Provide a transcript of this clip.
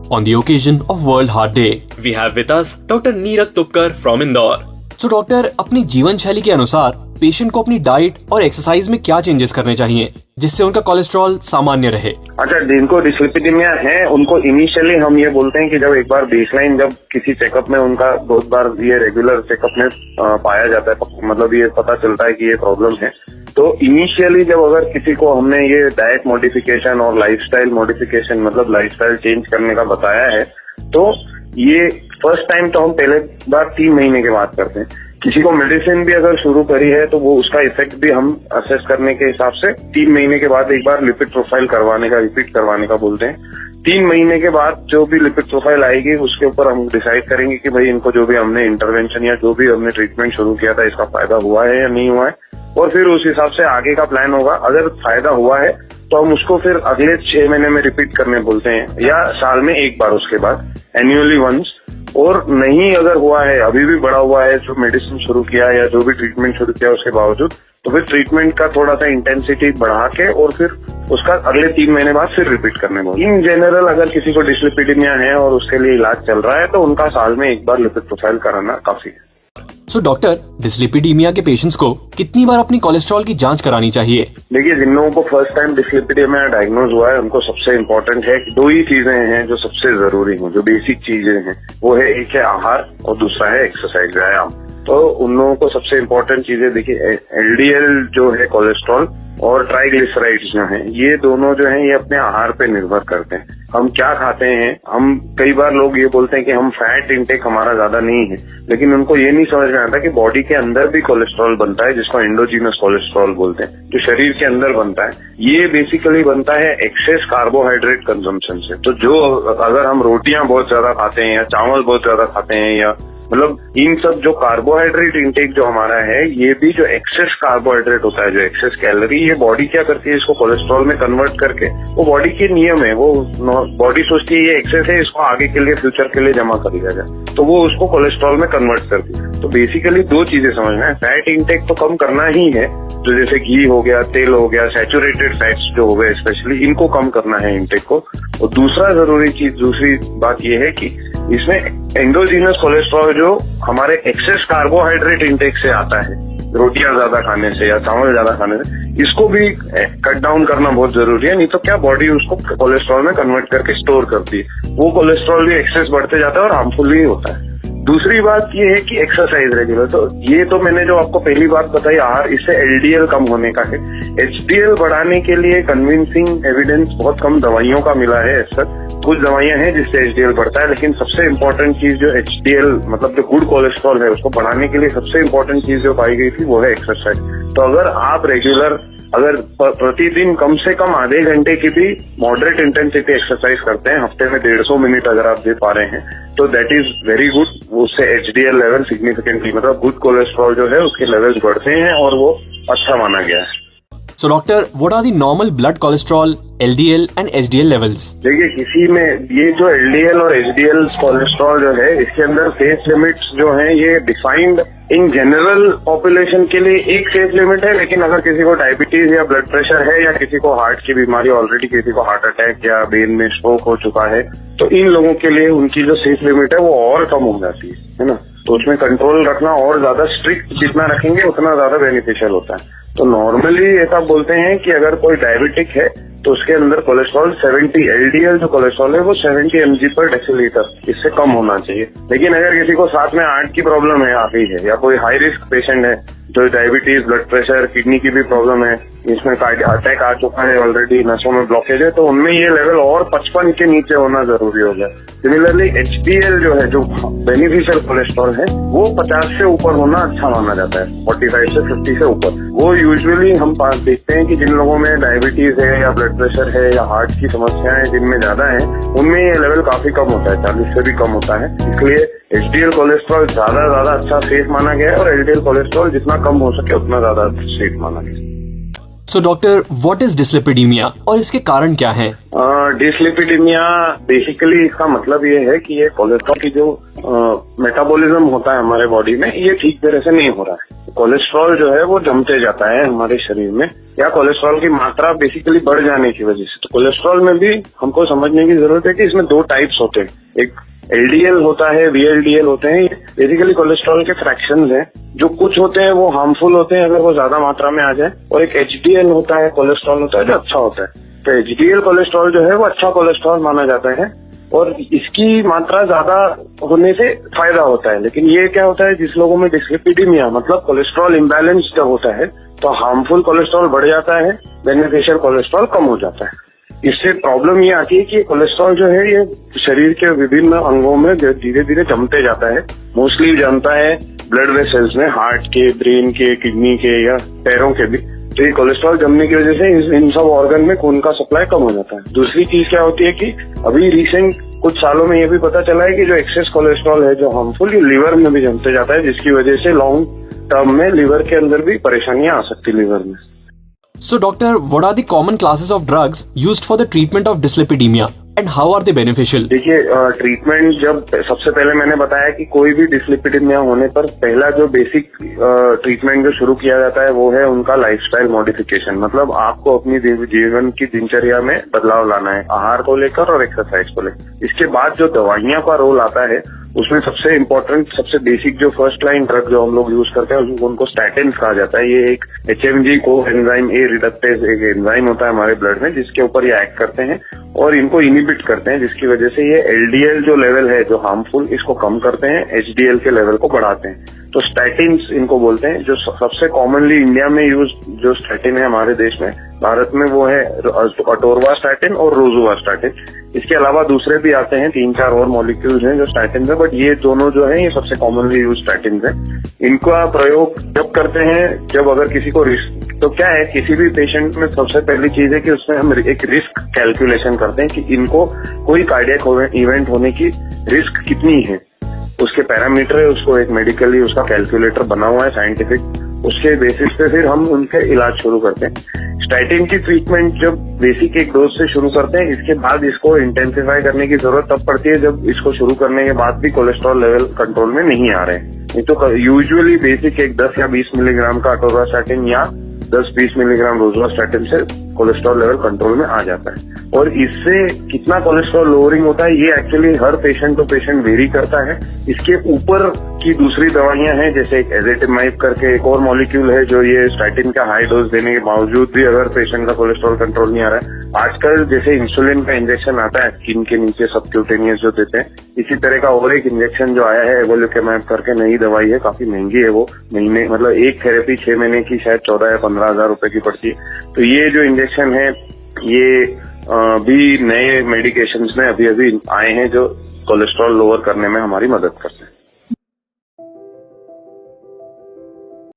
on the occasion of World Heart Day. We have with us Dr. Neeraj Tupkar from Indore. So doctor, अपनी जीवन शैली के अनुसार patient को अपनी डाइट और एक्सरसाइज में क्या चेंजेस करने चाहिए जिससे उनका कोलेस्ट्रॉल सामान्य रहे? अच्छा, जिनको डिस्लिपिडीमिया है उनको इनिशियली हम ये बोलते हैं कि जब एक बार बेसलाइन जब किसी चेकअप में उनका बहुत बार ये रेगुलर चेकअप में पाया जाता है, मतलब ये पता चलता है कि ये प्रॉब्लम है, तो इनिशियली जब अगर किसी को हमने ये डाइट मॉडिफिकेशन और लाइफस्टाइल मॉडिफिकेशन मतलब लाइफस्टाइल चेंज करने का बताया है, तो ये फर्स्ट टाइम तो हम पहले बार 3 महीने के बाद करते हैं। किसी को मेडिसिन भी अगर शुरू करी है तो वो उसका इफेक्ट भी हम असेस करने के हिसाब से 3 महीने के बाद एक बार लिपिड प्रोफाइल करवाने का, रिपीट करवाने का बोलते हैं। 3 महीने के बाद जो भी लिपिड प्रोफाइल आएगी उसके ऊपर हम डिसाइड करेंगे कि भाई इनको जो भी हमने इंटरवेंशन या जो भी हमने ट्रीटमेंट शुरू किया था इसका फायदा हुआ है या नहीं हुआ है, और फिर उस हिसाब से आगे का प्लान होगा। अगर फायदा हुआ है तो हम उसको फिर अगले 6 महीने में रिपीट करने बोलते हैं या साल में एक बार, उसके बाद एन्युअली वंस। और नहीं अगर हुआ है, अभी भी बड़ा हुआ है, जो मेडिसिन शुरू किया या जो भी ट्रीटमेंट शुरू किया उसके बावजूद, तो फिर ट्रीटमेंट का थोड़ा सा इंटेंसिटी बढ़ा के और फिर उसका अगले 3 महीने बाद फिर रिपीट करने बोलते हैं। इन जनरल अगर किसी को डिस्लिपिडीमिया है और उसके लिए इलाज चल रहा है तो उनका साल में एक बार लिपिड प्रोफाइल कराना काफी है। सो डॉक्टर, डिस्लिपिडीमिया के पेशेंट्स को कितनी बार अपनी कोलेस्ट्रॉल की जांच करानी चाहिए? देखिए, जिन लोगों को फर्स्ट टाइम डिस्लिपिडीमिया डायग्नोज हुआ है उनको सबसे इम्पोर्टेंट है कि 2 ही चीजें हैं जो सबसे जरूरी हैं, जो बेसिक चीजें हैं, वो है एक है आहार और दूसरा है एक्सरसाइज, व्यायाम। तो उन लोगों को सबसे इम्पोर्टेंट चीजें देखिए, एलडीएल जो है कोलेस्ट्रॉल और ट्राइग्लिसराइड्स जो हैं, ये दोनों जो हैं ये अपने आहार पे निर्भर करते हैं। हम क्या खाते हैं, हम कई बार लोग ये बोलते हैं कि हम फैट इंटेक हमारा ज्यादा नहीं है, लेकिन उनको ये नहीं समझ में आता कि बॉडी के अंदर भी कोलेस्ट्रॉल बनता है जिसको एंडोजीनस कोलेस्ट्रॉल बोलते हैं, जो शरीर के अंदर बनता है। ये बेसिकली बनता है एक्सेस कार्बोहाइड्रेट कंजम्पशन से। तो जो अगर हम रोटियां बहुत ज्यादा खाते हैं या चावल बहुत ज्यादा खाते हैं या मतलब इन सब जो कार्बोहाइड्रेट इंटेक जो हमारा है, ये भी जो एक्सेस कार्बोहाइड्रेट होता है, जो एक्सेस कैलोरी, ये बॉडी क्या करती है, इसको कोलेस्ट्रॉल में कन्वर्ट करके, वो बॉडी के नियम है, वो बॉडी सोचती है ये एक्सेस है, इसको आगे के लिए फ्यूचर के लिए जमा कर लिया जाए, तो वो उसको कोलेस्ट्रॉल में कन्वर्ट करती है। तो बेसिकली 2 चीजें समझना है, फैट इंटेक तो कम करना ही है, तो जैसे घी हो गया, तेल हो गया, सैचुरेटेड फैट्स जो हो गए स्पेशली, इनको कम करना है इंटेक को। और दूसरा जरूरी चीज, दूसरी बात ये है कि इसमें एंडोजीनस कोलेस्ट्रॉल जो हमारे एक्सेस कार्बोहाइड्रेट इंटेक से आता है, रोटियां ज्यादा खाने से या चावल ज्यादा खाने से, इसको भी कट डाउन करना बहुत जरूरी है। नहीं तो क्या, बॉडी उसको कोलेस्ट्रॉल में कन्वर्ट करके स्टोर करती है, वो कोलेस्ट्रॉल भी एक्सेस बढ़ते जाता है और हार्मफुल भी होता है। दूसरी बात ये है कि एक्सरसाइज रेगुलर, तो ये तो मैंने जो आपको पहली बात बताई आहार, इससे एलडीएल कम होने का है। एचडीएल बढ़ाने के लिए कन्विंसिंग एविडेंस बहुत कम दवाइयों का मिला है। सर कुछ दवाइयां हैं जिससे एचडीएल बढ़ता है, लेकिन सबसे इम्पोर्टेंट चीज जो एचडीएल मतलब जो गुड कोलेस्ट्रॉल है उसको बढ़ाने के लिए सबसे इम्पोर्टेंट चीज जो पाई गई थी वो है एक्सरसाइज। तो अगर आप रेगुलर अगर प्रतिदिन कम से कम आधे घंटे की भी मॉडरेट इंटेंसिटी एक्सरसाइज करते हैं, हफ्ते में 150 मिनट अगर आप दे पा रहे हैं, तो दैट इज वेरी गुड। उससे एचडीएल लेवल सिग्निफिकेंटली मतलब गुड कोलेस्ट्रॉल जो है उसके लेवल्स बढ़ते हैं और वो अच्छा माना गया है। So doctor, what are the normal blood cholesterol, LDL and HDL levels? देखिए, किसी में ये जो LDL और HDL कोलेस्ट्रॉल जो है, इसके अंदर सेफ लिमिट्स जो हैं ये डिफाइंड इन जनरल पॉपुलेशन के लिए एक सेफ लिमिट है, लेकिन अगर किसी को डायबिटीज या ब्लड प्रेशर है या किसी को हार्ट की बीमारी, ऑलरेडी किसी को हार्ट अटैक या ब्रेन में स्ट्रोक हो चुका है, तो इन लोगों के लिए उनकी जो सेफ लिमिट है वो और कम हो जाती है ना। तो उसमें कंट्रोल रखना और ज्यादा स्ट्रिक्ट जितना रखेंगे उतना ज्यादा बेनिफिशियल होता है। तो नॉर्मली ऐसा बोलते हैं कि अगर कोई डायबिटिक है तो उसके अंदर कोलेस्ट्रॉल 70, एलडीएल जो कोलेस्ट्रॉल है वो 70 mg पर डेसीलीटर, इससे कम होना चाहिए। लेकिन अगर किसी को साथ में हार्ट की प्रॉब्लम है आ गई है या कोई हाई रिस्क पेशेंट है, जो डायबिटीज, ब्लड प्रेशर, किडनी की भी प्रॉब्लम है, इसमें अटैक आ चुका है ऑलरेडी, नसों में ब्लॉकेज है, तो उनमें ये लेवल और 55 के नीचे होना जरूरी हो गया। सिमिलरली एचडीएल जो है, जो बेनिफिशियल कोलेस्ट्रॉल है, वो 50 से ऊपर होना अच्छा माना जाता है, 45 से 50 से ऊपर। वो यूजुअली हम देखते हैं कि जिन लोगों में डायबिटीज है या ब्लड प्रेशर है या हार्ट की समस्याएं जिनमें ज्यादा है, उनमें ये लेवल काफी कम होता है, 40 से भी कम होता है। इसलिए एचडीएल कोलेस्ट्रॉल ज्यादा अच्छा सेफ माना गया है और एलडीएल कोलेस्ट्रॉल जितना कम हो सके उतना ज्यादा सेफ माना गया। सो डॉक्टर, व्हाट इज डिस्लिपिडीमिया और इसके कारण क्या हैं? डिस्लिपिडीमिया बेसिकली इसका मतलब ये है कि ये कोलेस्ट्रॉल की जो मेटाबॉलिज्म होता है हमारे बॉडी में, ये ठीक तरह से नहीं हो रहा है। कोलेस्ट्रॉल जो है वो जमते जाता है हमारे शरीर में, या कोलेस्ट्रॉल की मात्रा बेसिकली बढ़ जाने की वजह से। तो कोलेस्ट्रॉल में भी हमको समझने की जरूरत है कि इसमें दो टाइप्स होते हैं, एक एलडीएल होता है, वीएलडीएल होते हैं। बेसिकली कोलेस्ट्रॉल के फ्रैक्शंस हैं, जो कुछ होते हैं वो हार्मफुल होते हैं अगर वो ज्यादा मात्रा में आ जाए, और एक एचडीएल होता है, कोलेस्ट्रॉल होता है जो अच्छा होता है। तो एचडीएल कोलेस्ट्रॉल जो है वो अच्छा कोलेस्ट्रॉल माना जाता है और इसकी मात्रा ज्यादा होने से फायदा होता है। लेकिन ये क्या होता है, जिस लोगों में डिस्लिपिडीमिया मतलब कोलेस्ट्रॉल इम्बैलेंस जब होता है तो हार्मफुल कोलेस्ट्रॉल बढ़ जाता है, बेनिफिशियल कोलेस्ट्रॉल कम हो जाता है। इससे प्रॉब्लम ये आती है कि कोलेस्ट्रॉल जो है ये शरीर के विभिन्न अंगों में धीरे धीरे जमते जाता है। मोस्टली जमता है ब्लड वेसल्स में, हार्ट के, ब्रेन के, किडनी के या पैरों के भी। तो ये कोलेस्ट्रॉल जमने की वजह से इन सब ऑर्गन में खून का सप्लाई कम हो जाता है। दूसरी चीज क्या होती है कि अभी रिसेंट कुछ सालों में ये भी पता चला है कि जो एक्सेस कोलेस्ट्रॉल है जो हार्मफुल, ये लिवर में भी जमते जाता है, जिसकी वजह से लॉन्ग टर्म में लिवर के अंदर भी परेशानियां आ सकती है लिवर में। So doctor, what are the common classes of drugs used for the treatment of dyslipidemia and how are they beneficial? देखिए, ट्रीटमेंट जब सबसे पहले मैंने बताया कि कोई भी डिस्लिपिडीमिया होने पर पहला जो बेसिक ट्रीटमेंट जो शुरू किया जाता है वो है उनका लाइफस्टाइल मॉडिफिकेशन। मतलब आपको अपनी जीवन की दिनचर्या में बदलाव लाना है, आहार को लेकर और एक्सरसाइज को लेकर। इसके बाद जो दवाइयां का रोल आता है उसमें सबसे इम्पोर्टेंट, सबसे बेसिक जो फर्स्ट लाइन ड्रग जो हम लोग यूज करते हैं उनको स्टैटिन्स कहा जाता है। ये एक HMG को एंजाइम ए रिडक्टेज एक एंजाइम होता है हमारे ब्लड में, जिसके ऊपर ये एक्ट करते हैं और इनको इनिबिट करते हैं, जिसकी वजह से ये LDL जो लेवल है जो हार्मफुल, इसको कम करते हैं, HDL के लेवल को बढ़ाते हैं। तो स्टैटिन्स इनको बोलते हैं। जो सबसे कॉमनली इंडिया में यूज जो स्टैटिन है हमारे देश में, भारत में, वो है अटोरवास्टैटिन और रोजुवास्टैटिन। इसके अलावा दूसरे भी आते हैं, 3-4 और मॉलिक्यूल्स हैं जो स्टैटिन है, बट ये दोनों जो है ये सबसे कॉमनली यूज स्टैटिन है। इनका प्रयोग जब करते हैं, जब अगर किसी को रिस्क, तो क्या है किसी भी पेशेंट में सबसे पहली चीज है कि उसमें हम एक रिस्क कैलकुलेशन करते हैं कि इनको कोई कार्डियक इवेंट होने की रिस्क कितनी है। उसके पैरामीटर है, उसको एक मेडिकली उसका कैलकुलेटर बना हुआ है साइंटिफिक, उसके बेसिस पे फिर हम उनके इलाज शुरू करते हैं। स्टैटिन की ट्रीटमेंट जब बेसिक एक डोज से शुरू करते हैं, इसके बाद इसको इंटेंसिफाई करने की जरूरत तब पड़ती है जब इसको शुरू करने के बाद भी कोलेस्ट्रॉल लेवल कंट्रोल में नहीं आ रहे हैं। नहीं तो यूजुअली बेसिक एक 10 या 20 मिलीग्राम का अटोरवास्टैटिन या 10-20 मिलीग्राम रोजुवास्टैटिन से कोलेस्ट्रॉल लेवल कंट्रोल में आ जाता है। और इससे कितना कोलेस्ट्रॉल लोअरिंग होता है ये एक्चुअली हर पेशेंट टू पेशेंट वेरी करता है। इसके ऊपर की दूसरी दवाइयां हैं, जैसे एक एजेटिमाइब करके एक और मॉलिक्यूल है जो ये स्टैटिन का हाई डोज देने के बावजूद भी अगर पेशेंट का कोलेस्ट्रॉल कंट्रोल नहीं आ रहा है। आजकल जैसे इंसुलिन का इंजेक्शन आता है स्किन के नीचे सबक्यूटेनियस जो देते हैं, इसी तरह का और एक इंजेक्शन जो आया है एवोल्यूकेमाब करके, नई दवाई है, काफी महंगी है वो, महीने मतलब एक थेरेपी 6 महीने की शायद 14 या 15 हजार रुपए की पड़ती है। तो ये जो इंजेक्शन है ये भी नए मेडिकेशंस में अभी आए हैं जो कोलेस्ट्रॉल लोअर करने में हमारी मदद करते हैं।